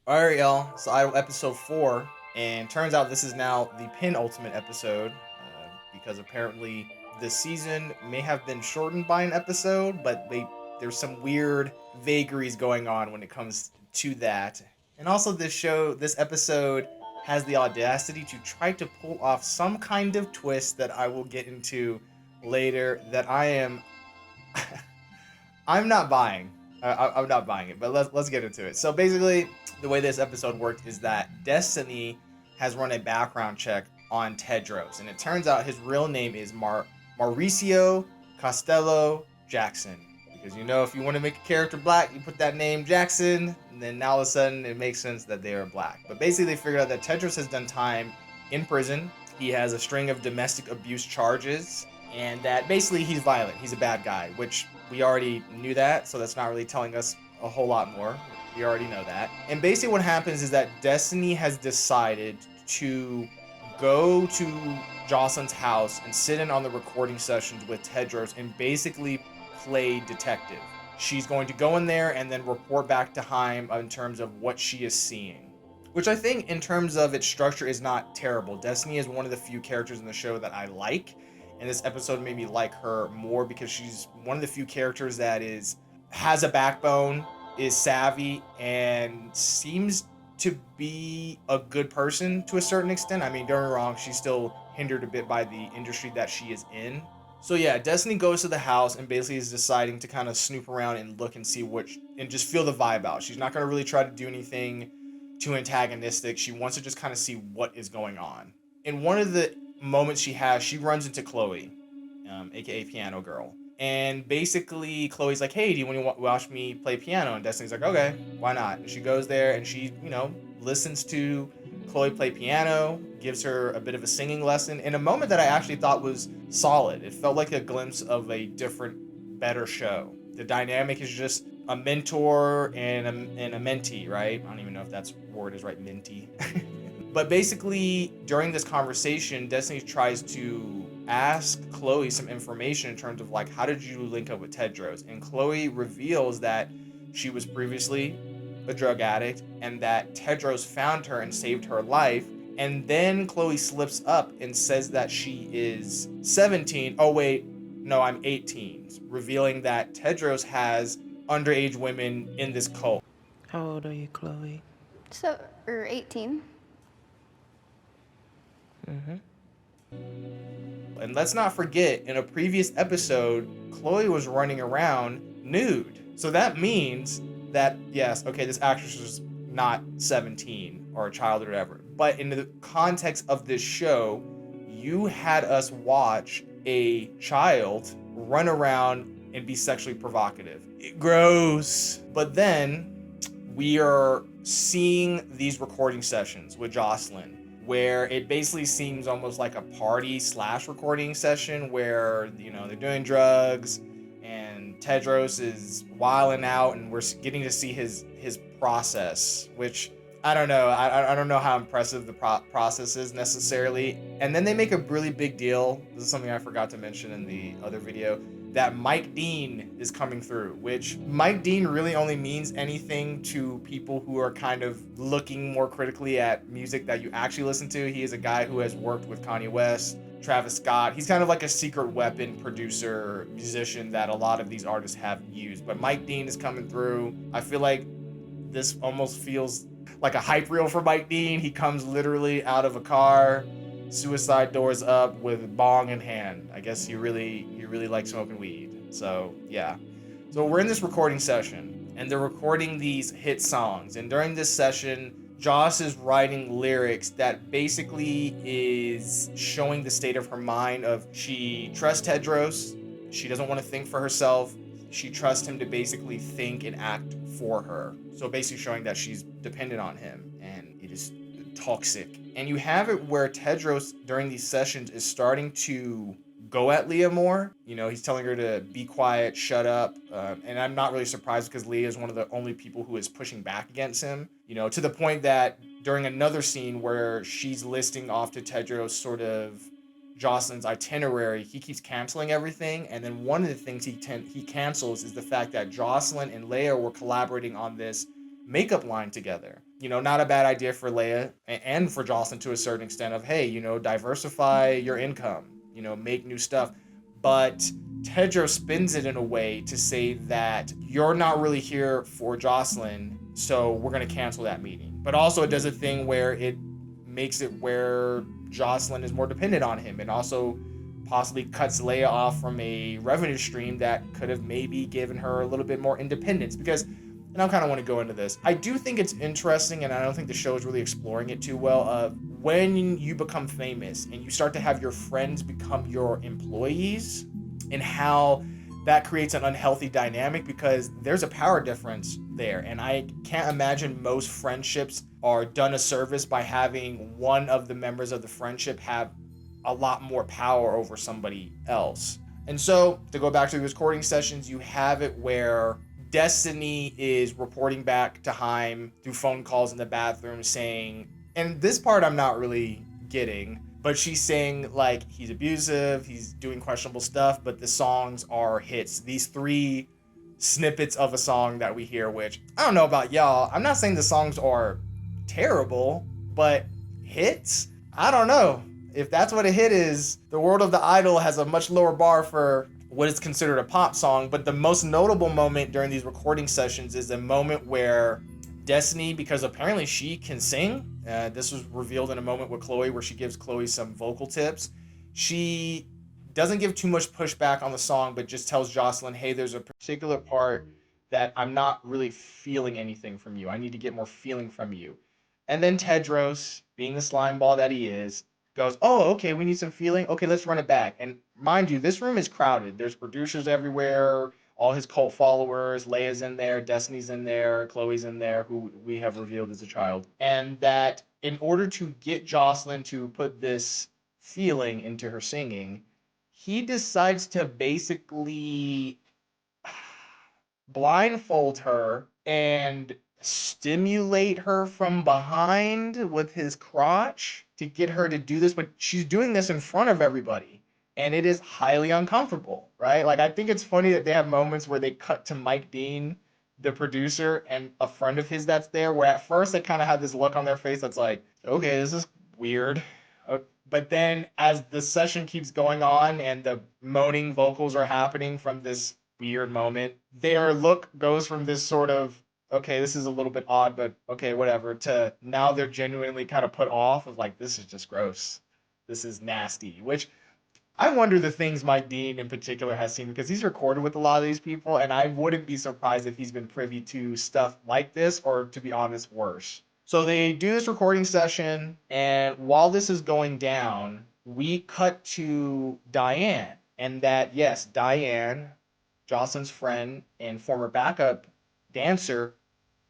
All right, y'all. So I episode 4, and turns out this is now the penultimate episode because apparently this season may have been shortened by an episode, but there's some weird vagaries going on when it comes to that. And also, this episode has the audacity to try to pull off some kind of twist that I will get into later. That I'm not buying. I'm not buying it, but let's get into it. So basically, the way this episode worked is that Destiny has run a background check on Tedros, and it turns out his real name is Mauricio Costello Jackson. Because if you want to make a character black, you put that name Jackson, and then now all of a sudden it makes sense that they are black. But basically, they figured out that Tedros has done time in prison. He has a string of domestic abuse charges, and that basically he's violent. He's a bad guy, which we already knew that, so that's not really telling us a whole lot more. We already know that. And basically, what happens is that Destiny has decided to go to Jocelyn's house and sit in on the recording sessions with Tedros and basically play detective. She's going to go in there and then report back to Heim in terms of what she is seeing. Which I think, in terms of its structure, is not terrible. Destiny is one of the few characters in the show that I like, and this episode made me like her more because she's one of the few characters that has a backbone, is savvy, and seems to be a good person to a certain extent. I mean, don't get me wrong, she's still hindered a bit by the industry that she is in. So yeah, Destiny goes to the house and basically is deciding to kind of snoop around and look and see and just feel the vibe out. She's not going to really try to do anything too antagonistic. She wants to just kind of see what is going on. In one of the moments she has, she runs into Chloe, aka Piano Girl. And basically, Chloe's like, "Hey, do you want to watch me play piano?" And Destiny's like, "Okay, why not?" And she goes there and she, listens to Chloe play piano, gives her a bit of a singing lesson in a moment that I actually thought was solid. It felt like a glimpse of a different, better show. The dynamic is just a mentor and a mentee, right? I don't even know if that's word is right, mentee. But basically, during this conversation, Destiny tries to ask Chloe some information in terms of like, how did you link up with Tedros? And Chloe reveals that she was previously a drug addict and that Tedros found her and saved her life. And then Chloe slips up and says that she is 17. Oh, wait, no, I'm 18. Revealing that Tedros has underage women in this cult. How old are you, Chloe? So, or 18. Mm-hmm. And let's not forget, in a previous episode, Chloe was running around nude. So that means that, yes, okay, this actress is not 17 or a child or whatever. But in the context of this show, you had us watch a child run around and be sexually provocative. Gross. But then we are seeing these recording sessions with Jocelyn where it basically seems almost like a party / recording session where, they're doing drugs and Tedros is wilding out and we're getting to see his process, which I don't know. I don't know how impressive the process is necessarily. And then they make a really big deal. This is something I forgot to mention in the other video, that Mike Dean is coming through, which Mike Dean really only means anything to people who are kind of looking more critically at music that you actually listen to. He is a guy who has worked with Kanye West, Travis Scott. He's kind of like a secret weapon producer, musician that a lot of these artists have used. But Mike Dean is coming through. I feel like this almost feels like a hype reel for Mike Dean. He comes literally out of a car, suicide doors up, with bong in hand. I guess he really likes smoking weed. So yeah. So we're in this recording session and they're recording these hit songs. And during this session, Joss is writing lyrics that basically is showing the state of her mind of she trusts Tedros, she doesn't want to think for herself, she trusts him to basically think and act for her. So basically showing that she's dependent on him and it is toxic. And you have it where Tedros during these sessions is starting to go at Leah more. He's telling her to be quiet, shut up. And I'm not really surprised because Leah is one of the only people who is pushing back against him. To the point that during another scene where she's listing off to Tedros sort of Jocelyn's itinerary, he keeps canceling everything. And then one of the things he cancels is the fact that Jocelyn and Leia were collaborating on this makeup line together. not a bad idea for Leia and for Jocelyn to a certain extent of, hey, diversify your income, make new stuff. But Tedros spins it in a way to say that you're not really here for Jocelyn, so we're going to cancel that meeting. But also it does a thing where it makes it where Jocelyn is more dependent on him, and also possibly cuts Leia off from a revenue stream that could have maybe given her a little bit more independence. Because, and I kind of want to go into this, I do think it's interesting, and I don't think the show is really exploring it too well, of when you become famous and you start to have your friends become your employees, and how that creates an unhealthy dynamic, because there's a power difference there. And I can't imagine most friendships are done a service by having one of the members of the friendship have a lot more power over somebody else. And so, to go back to the recording sessions, you have it where Destiny is reporting back to Haim through phone calls in the bathroom saying, and this part I'm not really getting, but she's saying like he's abusive, he's doing questionable stuff, but the songs are hits. These 3 snippets of a song that we hear, which I don't know about y'all, I'm not saying the songs are terrible, but hits? I don't know. If that's what a hit is, The World of the Idol has a much lower bar for what is considered a pop song. But the most notable moment during these recording sessions is a moment where Destiny, because apparently she can sing, this was revealed in a moment with Chloe where she gives Chloe some vocal tips. She doesn't give too much pushback on the song, but just tells Jocelyn, hey, there's a particular part that I'm not really feeling anything from you. I need to get more feeling from you. And then Tedros, being the slime ball that he is, goes, oh, okay, we need some feeling. Okay, let's run it back. And mind you, this room is crowded. There's producers everywhere, all his cult followers. Leia's in there, Destiny's in there, Chloe's in there, who we have revealed as a child. And that in order to get Jocelyn to put this feeling into her singing, he decides to basically blindfold her and stimulate her from behind with his crotch to get her to do this, but she's doing this in front of everybody, and it is highly uncomfortable, right? Like, I think it's funny that they have moments where they cut to Mike Dean, the producer, and a friend of his that's there, where at first they kind of have this look on their face that's like, okay, this is weird. But then as the session keeps going on and the moaning vocals are happening from this weird moment, their look goes from this sort of, okay, this is a little bit odd, but okay, whatever, to now they're genuinely kind of put off of like, this is just gross. This is nasty. Which I wonder the things Mike Dean in particular has seen, because he's recorded with a lot of these people, and I wouldn't be surprised if he's been privy to stuff like this, or to be honest, worse. So they do this recording session, and while this is going down, we cut to Diane. And that, yes, Diane, Jocelyn's friend and former backup dancer,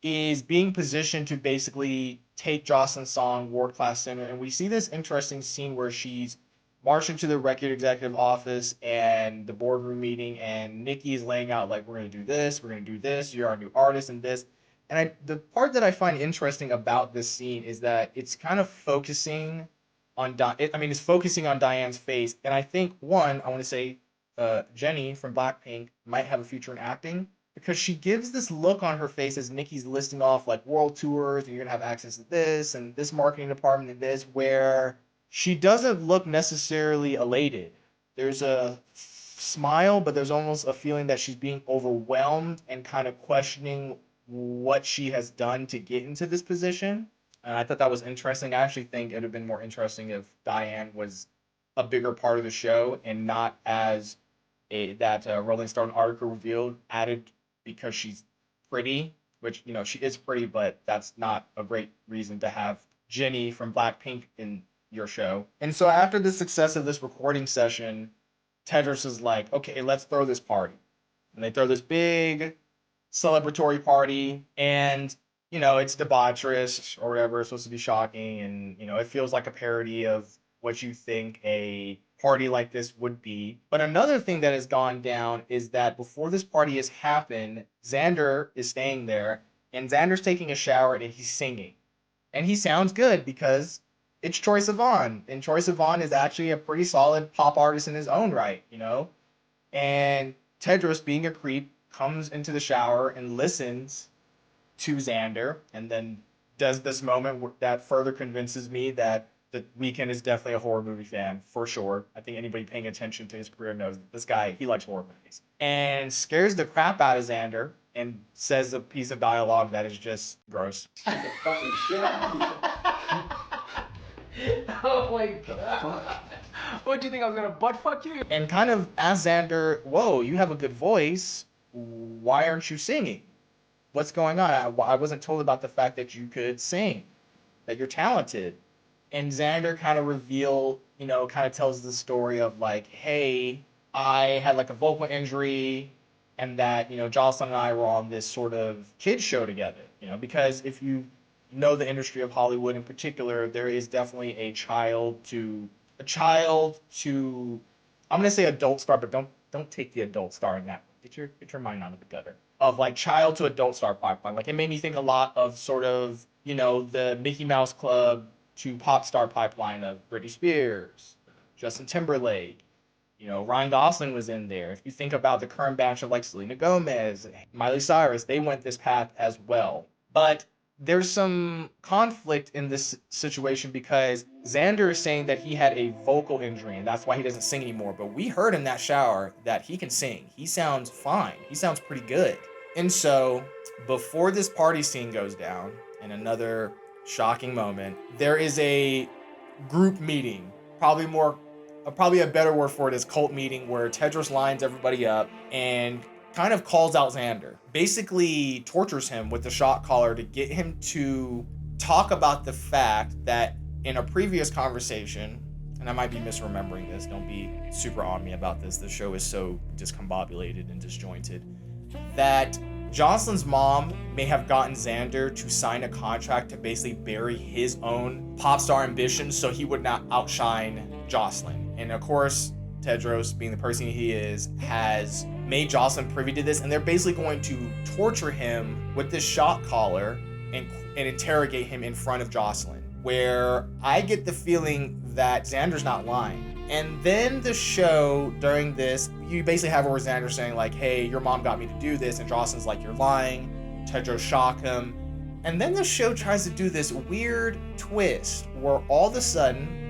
is being positioned to basically take Jocelyn's song, World Class Center. And we see this interesting scene where she's marching to the record executive office and the boardroom meeting, and Nikki is laying out, like, we're going to do this, we're going to do this, you're our new artist, and this. And the part that I find interesting about this scene is that it's kind of focusing on it's focusing on Diane's face. And I think, one, I want to say Jenny from Blackpink might have a future in acting, because she gives this look on her face as Nikki's listing off like world tours, and you're gonna have access to this and this marketing department and this, where she doesn't look necessarily elated. There's a smile, but there's almost a feeling that she's being overwhelmed and kind of questioning what she has done to get into this position. And I thought that was interesting. I actually think it would have been more interesting if Diane was a bigger part of the show, and not as that Rolling Stone article revealed, added because she's pretty, which, she is pretty, but that's not a great reason to have Jenny from Blackpink in your show. And so after the success of this recording session, Tedros is like, okay, let's throw this party. And they throw this big celebratory party, and it's debaucherous or whatever. It's supposed to be shocking, and it feels like a parody of what you think a party like this would be. But another thing that has gone down is that before this party has happened, Xander is staying there, and Xander's taking a shower and he's singing. And he sounds good because it's TROYE SIVAN, and TROYE SIVAN is actually a pretty solid pop artist in his own right. And Tedros, being a creep, comes into the shower and listens to Xander, and then does this moment that further convinces me that the Weeknd is definitely a horror movie fan, for sure. I think anybody paying attention to his career knows that this guy, he likes horror movies. And scares the crap out of Xander and says a piece of dialogue that is just gross. Fucking shit. Oh my god. What do you think I was gonna butt fuck you? And kind of asks Xander, whoa, you have a good voice. Why aren't you singing? What's going on? I wasn't told about the fact that you could sing, that you're talented. And Xander kind of kind of tells the story of like, hey, I had like a vocal injury and that, Jocelyn and I were on this sort of kids show together, because if you know the industry of Hollywood in particular, there is definitely a child to, I'm going to say adult star, but don't take the adult star in that one. Get your mind out of the gutter. Of like child to adult star pipeline. Like it made me think a lot of sort of, the Mickey Mouse Club to pop star pipeline of Britney Spears, Justin Timberlake, Ryan Gosling was in there. If you think about the current batch of like Selena Gomez, Miley Cyrus, they went this path as well. But there's some conflict in this situation because Xander is saying that he had a vocal injury and that's why he doesn't sing anymore. But we heard in that shower that he can sing. He sounds fine. He sounds pretty good. And so before this party scene goes down, in another shocking moment, there is a group meeting, probably a better word for it is cult meeting, where Tedros lines everybody up and kind of calls out Xander, basically tortures him with the shot collar to get him to talk about the fact that in a previous conversation, and I might be misremembering this, don't be super on me about this, the show is so discombobulated and disjointed, that Jocelyn's mom may have gotten Xander to sign a contract to basically bury his own pop star ambitions so he would not outshine Jocelyn. And of course, Tedros, being the person he is, has made Jocelyn privy to this, and they're basically going to torture him with this shot collar and interrogate him in front of Jocelyn, where I get the feeling that Xander's not lying. And then the show, during this, you basically have where Xander's saying like, hey, your mom got me to do this, and Jocelyn's like, you're lying. Tedros shock him. And then the show tries to do this weird twist where all of a sudden,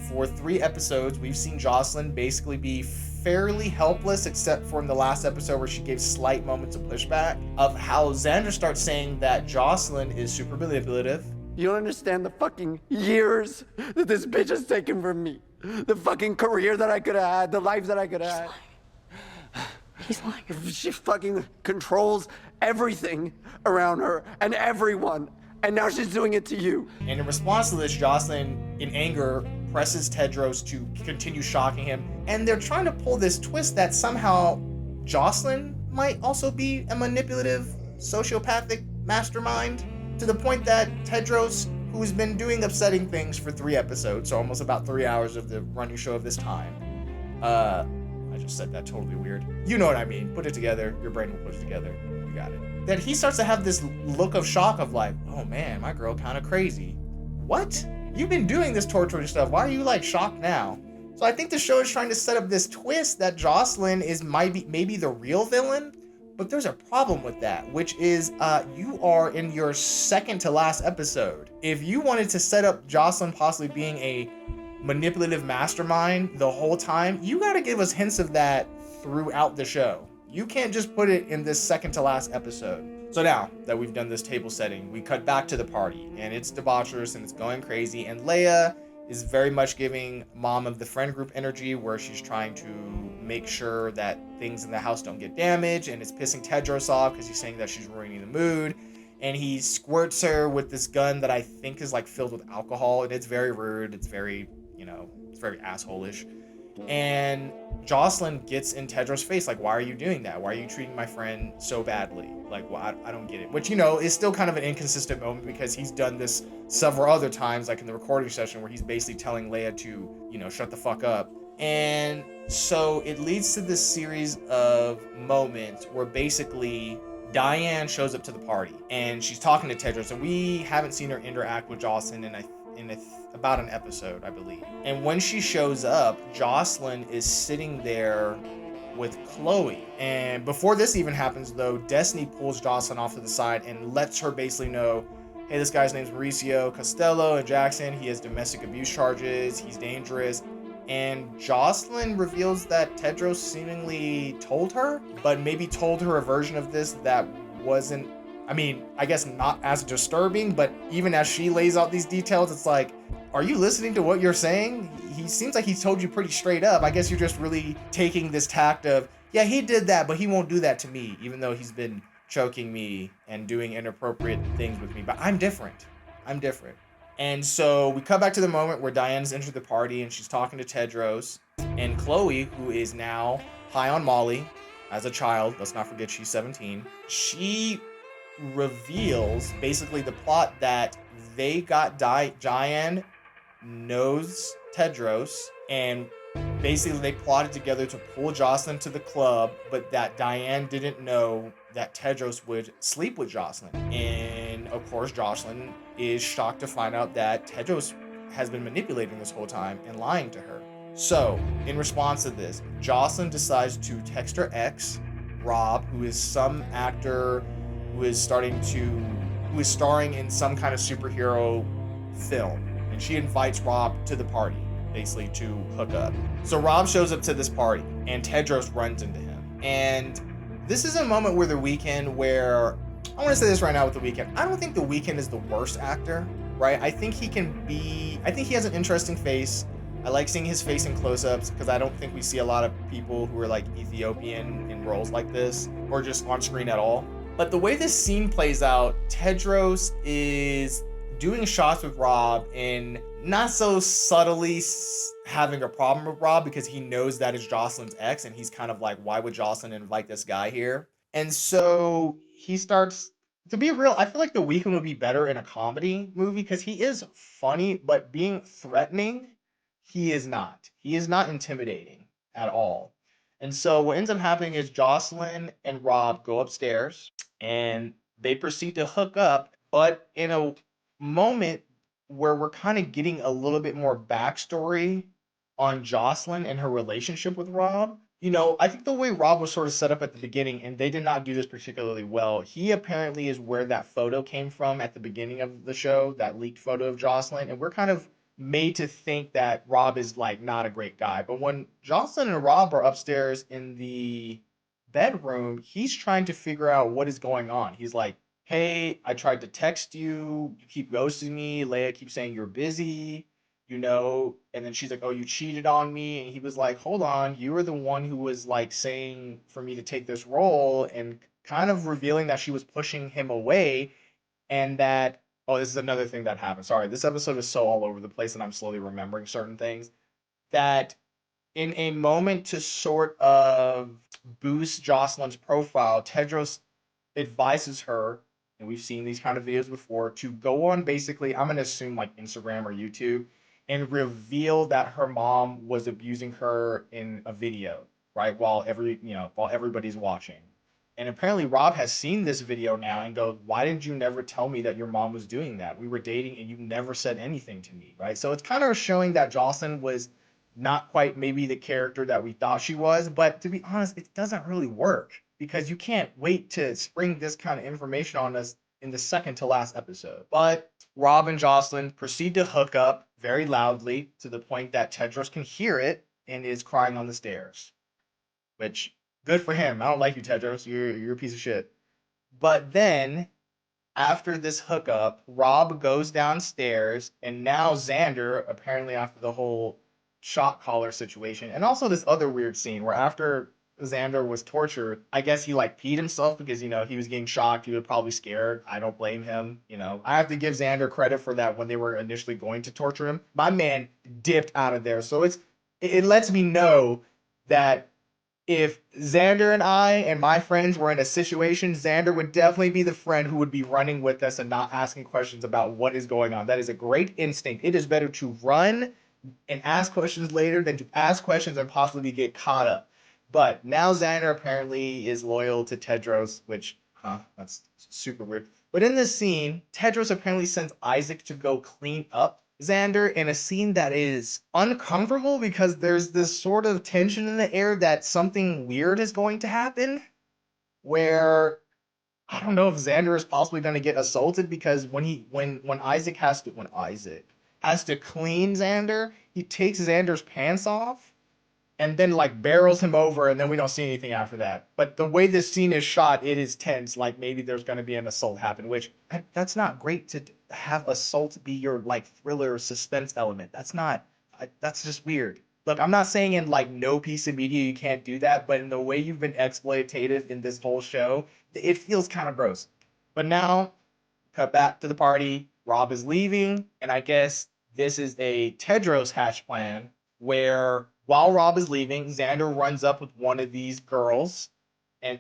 for 3 episodes, we've seen Jocelyn basically be fairly helpless, except for in the last episode where she gave slight moments of pushback, of how Xander starts saying that Jocelyn is super manipulative. You don't understand the fucking years that this bitch has taken from me. The fucking career that I could have had, the life that I could have had. He's lying. She fucking controls everything around her and everyone. And now she's doing it to you. And in response to this, Jocelyn, in anger, presses Tedros to continue shocking him. And they're trying to pull this twist that somehow Jocelyn might also be a manipulative, sociopathic mastermind, to the point that Tedros, who's been doing upsetting things for 3 episodes, so almost about 3 hours of the running show of this time. I just said that totally weird. You know what I mean. Put it together. Your brain will put it together. You got it. That he starts to have this look of shock of like, oh man, my girl kind of crazy. What? You've been doing this torturing stuff. Why are you like shocked now? So I think the show is trying to set up this twist that Jocelyn is maybe the real villain. But there's a problem with that, which is you are in your second to last episode. If you wanted to set up Jocelyn possibly being a manipulative mastermind the whole time, you got to give us hints of that throughout the show. You can't just put it in this second to last episode. So now that we've done this table setting, we cut back to the party, and it's debaucherous and it's going crazy, and Leia is very much giving mom of the friend group energy, where she's trying to make sure that things in the house don't get damaged, and it's pissing Tedros off because he's saying that she's ruining the mood. And he squirts her with this gun that I think is like filled with alcohol, and it's very rude. It's very, it's very asshole-ish. And Jocelyn gets in Tedros' face, like, why are you doing that? Why are you treating my friend so badly? Like, well, I don't get it. Which, is still kind of an inconsistent moment because he's done this several other times, like in the recording session where he's basically telling Leia to, shut the fuck up. And so it leads to this series of moments where basically Diane shows up to the party and she's talking to Tedros, and we haven't seen her interact with Jocelyn in about an episode, I believe. And when she shows up, Jocelyn is sitting there with Chloe. And before this even happens, though, Destiny pulls Jocelyn off to the side and lets her basically know, hey, this guy's name's Mauricio Costello and Jackson. He has domestic abuse charges. He's dangerous. And Jocelyn reveals that Tedros seemingly told her, but maybe told her a version of this that wasn't, I mean, I guess not as disturbing, but even as she lays out these details, it's like, are you listening to what you're saying? He seems like he's told you pretty straight up. I guess you're just really taking this tact of, yeah, he did that, but he won't do that to me, even though he's been choking me and doing inappropriate things with me. But I'm different. I'm different. And so we cut back to the moment where Diane's entered the party and she's talking to Tedros. And Chloe, who is now high on Molly as a child, let's not forget she's 17, she reveals basically the plot that they got Diane knows Tedros, and basically they plotted together to pull Jocelyn to the club, but that Diane didn't know that Tedros would sleep with Jocelyn. And of course, Jocelyn is shocked to find out that Tedros has been manipulating this whole time and lying to her. So, in response to this, Jocelyn decides to text her ex, Rob, who is some actor who is starring in some kind of superhero film. And she invites Rob to the party, basically to hook up. So Rob shows up to this party and Tedros runs into him. And this is a moment where The Weeknd, where I want to say this right now with The Weeknd, I don't think The Weeknd is the worst actor, right? I think he has an interesting face. I like seeing his face in close-ups because I don't think we see a lot of people who are like Ethiopian in roles like this or just on screen at all. But the way this scene plays out, Tedros is doing shots with Rob and not so subtly having a problem with Rob because he knows that is Jocelyn's ex and he's kind of like, why would Jocelyn invite this guy here? And so he starts, to be real, I feel like The Weeknd would be better in a comedy movie because he is funny, but being threatening, he is not. He is not intimidating at all. And so what ends up happening is Jocelyn and Rob go upstairs and they proceed to hook up, but in a moment where we're kind of getting a little bit more backstory on Jocelyn and her relationship with Rob. You know, I think the way Rob was sort of set up at the beginning, and they did not do this particularly well, he apparently is where that photo came from at the beginning of the show, that leaked photo of Jocelyn, and we're kind of made to think that Rob is like not a great guy. But when Jocelyn and Rob are upstairs in the bedroom, he's trying to figure out what is going on. He's like, hey, I tried to text you, you keep ghosting me, Leia keeps saying you're busy, you know, and then she's like, oh, you cheated on me, and he was like, hold on, you were the one who was like saying for me to take this role, and kind of revealing that she was pushing him away, and that, oh, this is another thing that happened. Sorry, this episode is so all over the place and I'm slowly remembering certain things. That in a moment to sort of boost Jocelyn's profile, Tedros advises her, and we've seen these kind of videos before, to go on basically, I'm going to assume like Instagram or YouTube, and reveal that her mom was abusing her in a video, right? While everybody's watching. And apparently Rob has seen this video now and goes, why did you never tell me that your mom was doing that? We were dating and you never said anything to me, right? So it's kind of showing that Jocelyn was not quite maybe the character that we thought she was, but to be honest, it doesn't really work because you can't wait to spring this kind of information on us in the second to last episode. But Rob and Jocelyn proceed to hook up very loudly to the point that Tedros can hear it and is crying on the stairs, which good for him. I don't like you, Tedros. You're a piece of shit. But then after this hookup, Rob goes downstairs, and now Xander, apparently after the whole shot collar situation, and also this other weird scene where after Xander was tortured, I guess he like peed himself because, you know, he was getting shocked. He was probably scared. I don't blame him. You know, I have to give Xander credit for that when they were initially going to torture him. My man dipped out of there. So it lets me know that if Xander and I and my friends were in a situation, Xander would definitely be the friend who would be running with us and not asking questions about what is going on. That is a great instinct. It is better to run and ask questions later than to ask questions and possibly get caught up. But now Xander apparently is loyal to Tedros, which, that's super weird. But in this scene, Tedros apparently sends Isaac to go clean up Xander in a scene that is uncomfortable because there's this sort of tension in the air that something weird is going to happen, where I don't know if Xander is possibly going to get assaulted because when Isaac has to clean Xander, he takes Xander's pants off and then like barrels him over, and then we don't see anything after that. But the way this scene is shot, it is tense. Like maybe there's going to be an assault happen, which that's not great to have assault be your like thriller suspense element. That's just weird. Look, I'm not saying in like no piece of media you can't do that, but in the way you've been exploitated in this whole show, it feels kind of gross. But now, cut back to the party. Rob is leaving, and I guess this is a Tedros hatch plan where while Rob is leaving, Xander runs up with one of these girls, and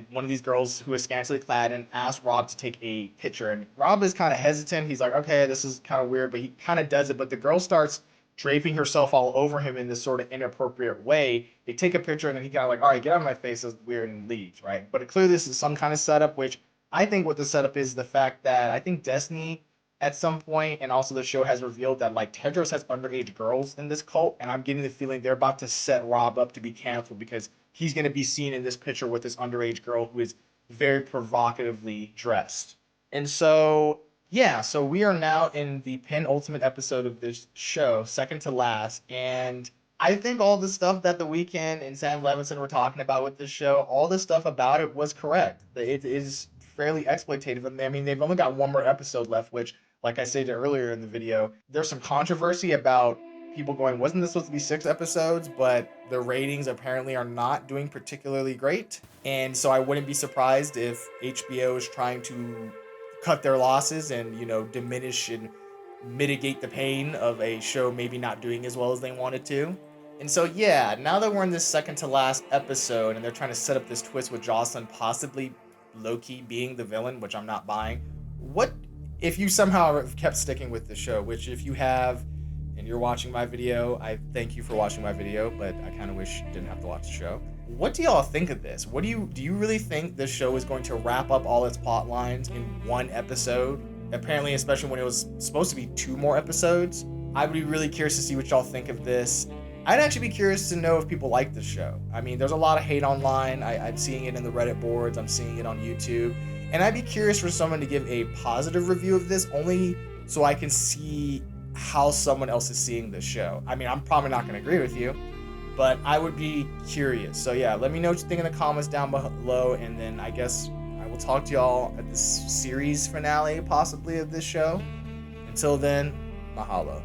one of these girls who is scantily clad, and asks Rob to take a picture. And Rob is kind of hesitant. He's like, okay, this is kind of weird, but he kind of does it. But the girl starts draping herself all over him in this sort of inappropriate way. They take a picture, and then he kind of like, all right, get out of my face, this is weird, and leaves, right? But clearly this is some kind of setup, which I think what the setup is the fact that I think Destiny at some point, and also the show has revealed that like Tedros has underage girls in this cult, and I'm getting the feeling they're about to set Rob up to be canceled because he's going to be seen in this picture with this underage girl who is very provocatively dressed. And so, yeah, so we are now in the penultimate episode of this show, second to last, and I think all the stuff that The Weeknd and Sam Levinson were talking about with this show, all the stuff about it was correct. It is fairly exploitative. I mean, they've only got one more episode left, which, like I said earlier in the video, there's some controversy about people going, wasn't this supposed to be 6 episodes? But the ratings apparently are not doing particularly great. And so I wouldn't be surprised if HBO is trying to cut their losses and, you know, diminish and mitigate the pain of a show maybe not doing as well as they wanted to. And so, yeah, now that we're in this second to last episode and they're trying to set up this twist with Jocelyn possibly low-key being the villain, which I'm not buying, what if you somehow have kept sticking with the show, which if you have and you're watching my video, I thank you for watching my video, but I kind of wish you didn't have to watch the show. What do y'all think of this? Do you really think this show is going to wrap up all its plot lines in one episode? Apparently, especially when it was supposed to be 2 more episodes. I would be really curious to see what y'all think of this. I'd actually be curious to know if people like this show. I mean, there's a lot of hate online. I'm seeing it in the Reddit boards. I'm seeing it on YouTube. And I'd be curious for someone to give a positive review of this, only so I can see how someone else is seeing this show. I mean, I'm probably not going to agree with you, but I would be curious. So yeah, let me know what you think in the comments down below, and then I guess I will talk to y'all at this series finale, possibly, of this show. Until then, mahalo.